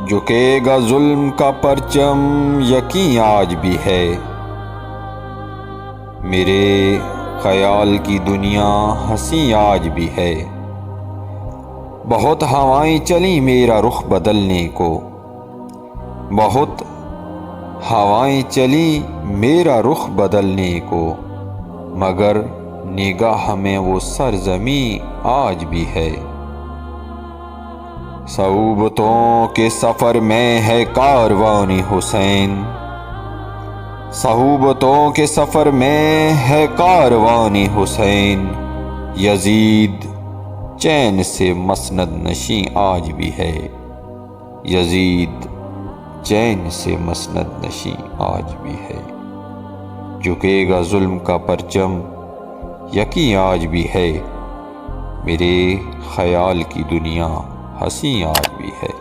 جھکے گا ظلم کا پرچم یقین آج بھی ہے، میرے خیال کی دنیا ہنسی آج بھی ہے۔ بہت ہوائیں چلیں میرا رخ بدلنے کو، بہت ہوائیں چلیں میرا رخ بدلنے کو، مگر نگاہ میں وہ سرزمین آج بھی ہے۔ صعوبتوں کے سفر میں ہے کاروان حسین، صعوبتوں کے سفر میں ہے کاروان حسین، یزید چین سے مسند نشین آج بھی ہے، یزید چین سے مسند نشین آج بھی ہے۔ جھکے گا ظلم کا پرچم یقین آج بھی ہے، میرے خیال کی دنیا ہنسی آج بھی ہے۔